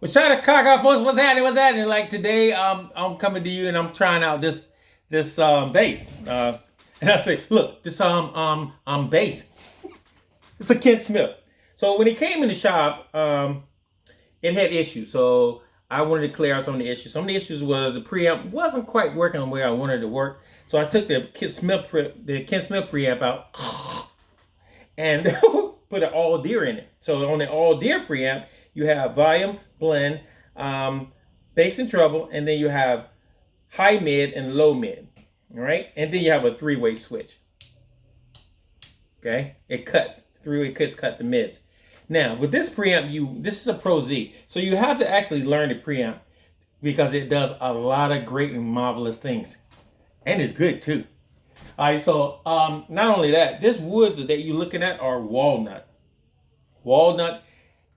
Well, shout out cock out, folks. What's happening? What's happening? Like today, I'm coming to you and I'm trying out this bass. And I say, look, this bass. It's a Ken Smith. So when it came in the shop, it had issues. So I wanted to clear out some of the issues. Some of the issues was the preamp wasn't quite working the way I wanted it to work. So I took the Ken Smith preamp out and put an Audere in it. So on the Audere preamp, you have volume, blend, bass and treble, and then you have high mid and low mid. All right, and then you have a three-way switch. Okay, it cuts three-way cuts, cut the mids. Now with this preamp, this is a Pro Z, so you have to actually learn the preamp because it does a lot of great and marvelous things, and it's good too. All right, so not only that, this woods that you're looking at are walnut,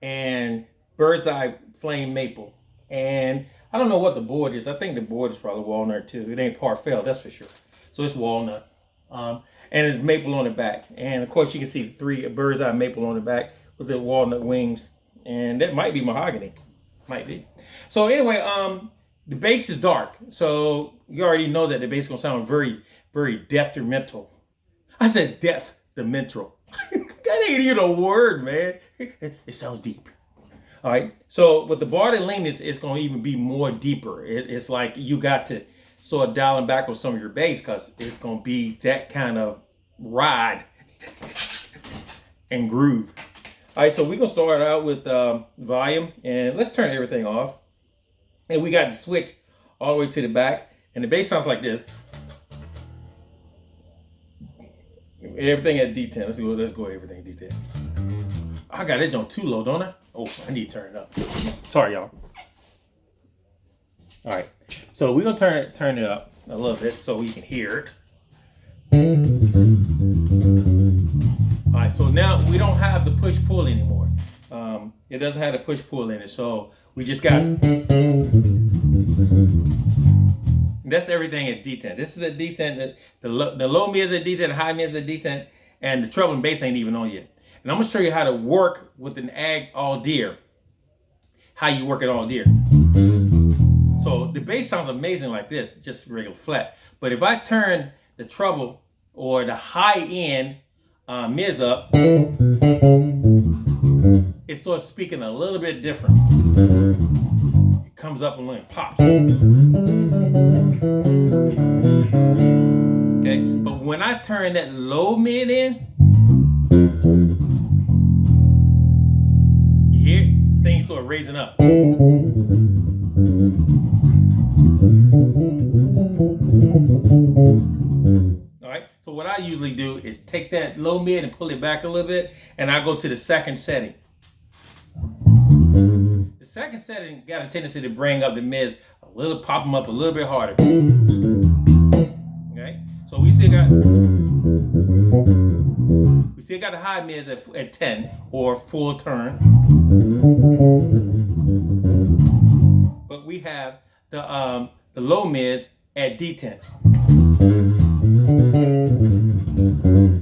and bird's eye flame maple, and I don't know what the board is. I think the board is probably walnut too. It ain't Parfell, that's for sure. So it's walnut, and it's maple on the back, and of course you can see three bird's eye maple on the back with the walnut wings, and that might be mahogany, might be. So anyway, the bass is dark, so you already know that the bass is gonna sound very, very detrimental. I said detrimental. That ain't even a word, man. It sounds deep. All right. So with the BARTOLINI, it's going to even be more deeper. It's like you got to start dialing back on some of your bass because it's going to be that kind of ride and groove. All right. So we're going to start out with volume, and let's turn everything off. And we got the switch all the way to the back, and the bass sounds like this. Everything at D10. Let's go everything D10. I got it on too low, don't I? Oh, I need to turn it up. Sorry, y'all. All right, so we're gonna turn it up a little bit so we can hear it. All right, so now we don't have the push pull anymore. It doesn't have the push pull in it, so we just got. That's everything at D10. This is a D10. The low mid is a D10, the high mid is a D10, and the treble and bass ain't even on yet. And I'm gonna show you how to work with an Audere. How you work it Audere. So the bass sounds amazing like this, just regular flat. But if I turn the treble or the high end mids up, it starts speaking a little bit different. It comes up and it pops. Okay, but when I turn that low mid in, you hear things start raising up. All right, so what I usually do is take that low mid and pull it back a little bit, and I go to the second setting. The second setting got a tendency to bring up the mids a little, pop them up a little bit harder. Okay, so we still got the high mids at 10 or full turn, but we have the low mids at D10.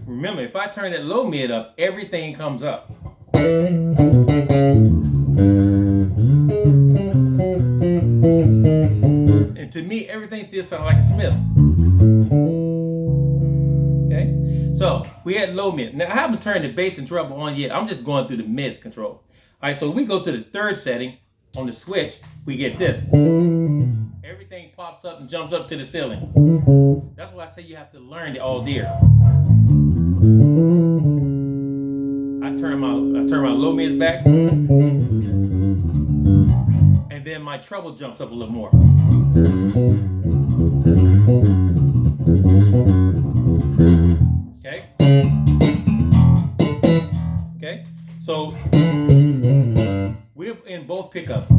Remember, if I turn that low mid up, everything comes up. And to me, everything still sounds like a Smith. Okay, so we had low mid. Now I haven't turned the bass and treble on yet. I'm just going through the mids control. All right, so we go to the third setting on the switch. We get this. Everything pops up and jumps up to the ceiling. That's why I say you have to learn the Audere. I turn my low mids back, and then my treble jumps up a little more. Okay. Okay. So we're in both pickups. All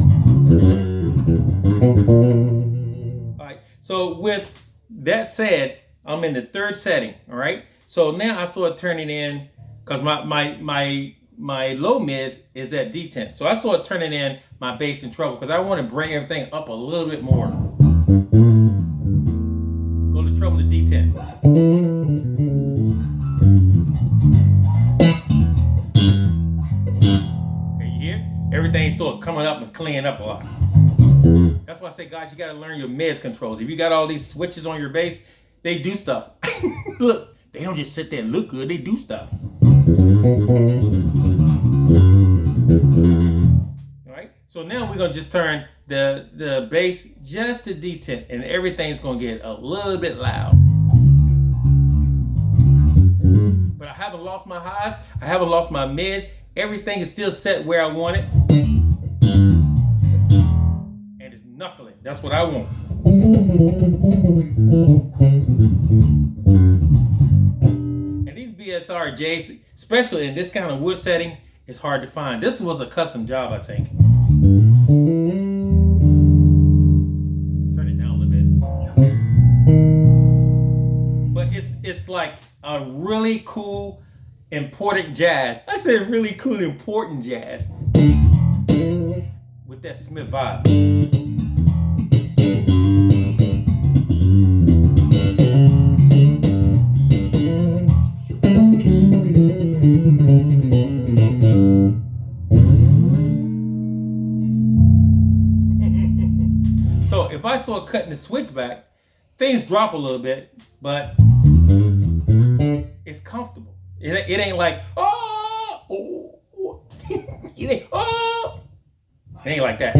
right. So with that said, I'm in the third setting. All right. So now I start turning in because my low mid is at D10. So I start turning in my bass and treble because I want to bring everything up a little bit more. Go to treble to D10. Okay, you hear? Everything's start coming up and cleaning up a lot. That's why I say, guys, you got to learn your mids controls. If you got all these switches on your bass, they do stuff. Look, they don't just sit there and look good. They do stuff. All right. So now we're gonna just turn the bass just to D10, and everything's gonna get a little bit loud. But I haven't lost my highs. I haven't lost my mids. Everything is still set where I want it. And it's knuckling. That's what I want. And these BSR5Js, especially in this kind of wood setting, it's hard to find. This was a custom job, I think. Turn it down a little bit. But it's like a really cool, important jazz. I said really cool, important jazz. With that Smith vibe. So if I start cutting the switch back, things drop a little bit, but it's comfortable. It ain't like, oh, it ain't, oh. It ain't like that.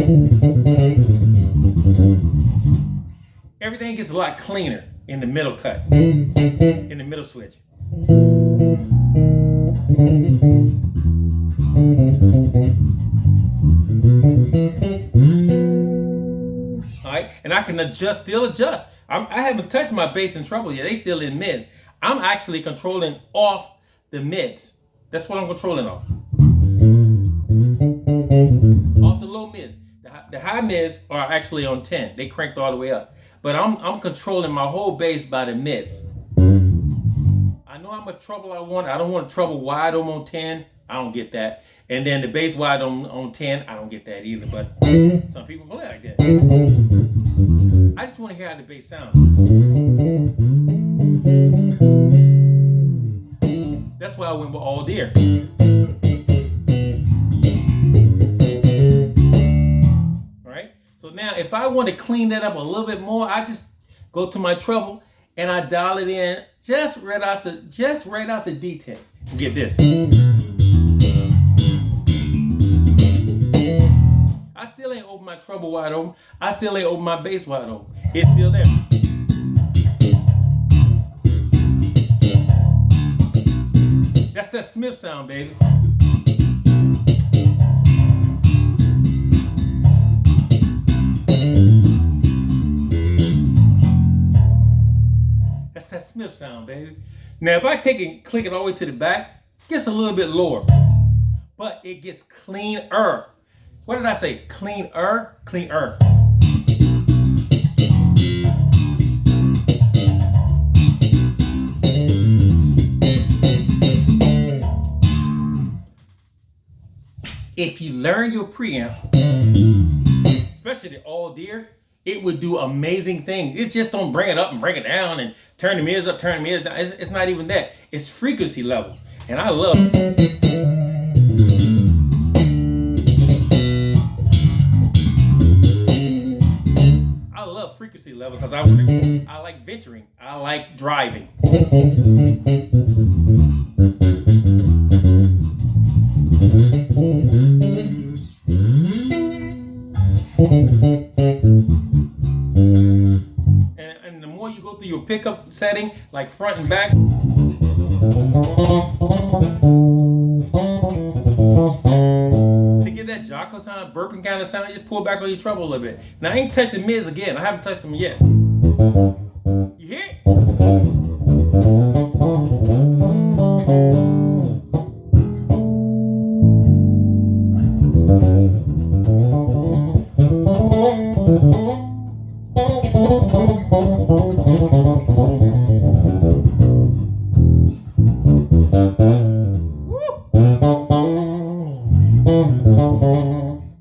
Everything gets a lot cleaner in the middle cut, in the middle switch. All right, and I can still adjust. I haven't touched my bass and treble yet. They still in mids. I'm actually controlling off the mids. That's what I'm controlling off. Off the low mids. The high mids are actually on 10. They cranked all the way up. But I'm controlling my whole bass by the mids. I know how much treble I want. I don't want treble wide on 10. I don't get that. And then the bass wide on 10, I don't get that either. But some people play like that. I just want to hear how the bass sounds. That's why I went with Audere. All right. So now, if I want to clean that up a little bit more, I just go to my treble and I dial it in just right out the D10. Get this. I still ain't open my treble wide open. I still ain't open my bass wide open. It's still there. That's that Smith sound, baby. That's that Smith sound, baby. Now, if I take and click it all the way to the back, it gets a little bit lower, but it gets cleaner. What did I say? Cleaner? Cleaner. If you learn your preamp, especially the Audere, it would do amazing things. It just don't bring it up and bring it down and turn the mids up, turn the mids down. It's not even that. It's frequency level. And I love it. I love frequency level because I like venturing. I like driving. And the more you go through your pickup setting, like front and back, to get that Jocko sound, burping kind of sound, just pull back on your treble a little bit. Now I ain't touched the mids again. I haven't touched them yet. You hear it?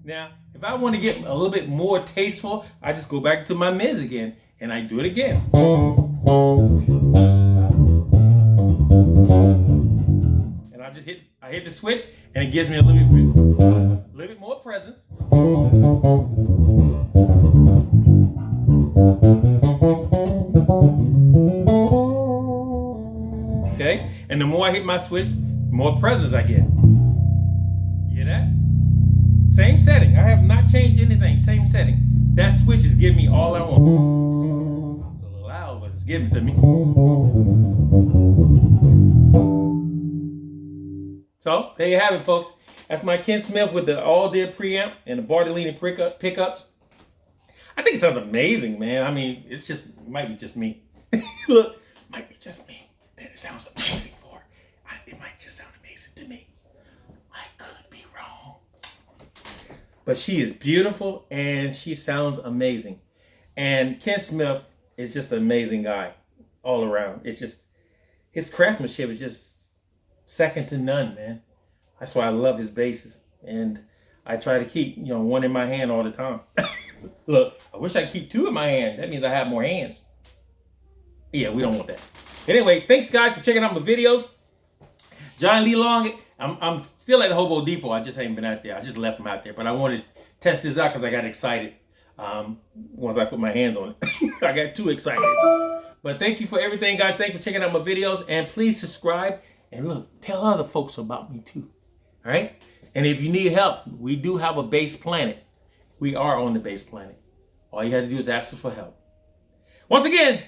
Now, if I want to get a little bit more tasteful, I just go back to my mids again and I do it again. And I hit the switch and it gives me a little bit more presence. Okay, and the more I hit my switch, the more presence I get. You hear that? Same setting. I have not changed anything. Same setting. That switch is giving me all I want. It's a little loud, but it's giving it to me. So there you have it, folks. That's my Ken Smith with the Audere preamp and the Bartolini pickups. I think it sounds amazing, man. I mean, it's just, it might be just me. Look, might be just me. That it sounds amazing for. It might just sound amazing to me. I could be wrong. But she is beautiful and she sounds amazing. And Ken Smith is just an amazing guy all around. It's just, his craftsmanship is just second to none, man. That's why I love his basses. And I try to keep, one in my hand all the time. Look, I wish I could keep two in my hand. That means I have more hands. Yeah, we don't want that. Anyway, thanks guys for checking out my videos. John Lee Long, I'm still at Hobo Depot. I just haven't been out there. I just left him out there. But I wanted to test this out because I got excited once I put my hands on it. I got too excited. But thank you for everything, guys. Thank you for checking out my videos. And please subscribe. And look, tell other folks about me too. All right? And if you need help, we do have a base planet. We are on the base planet. All you have to do is ask us for help. Once again,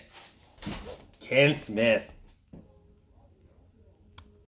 Ken Smith.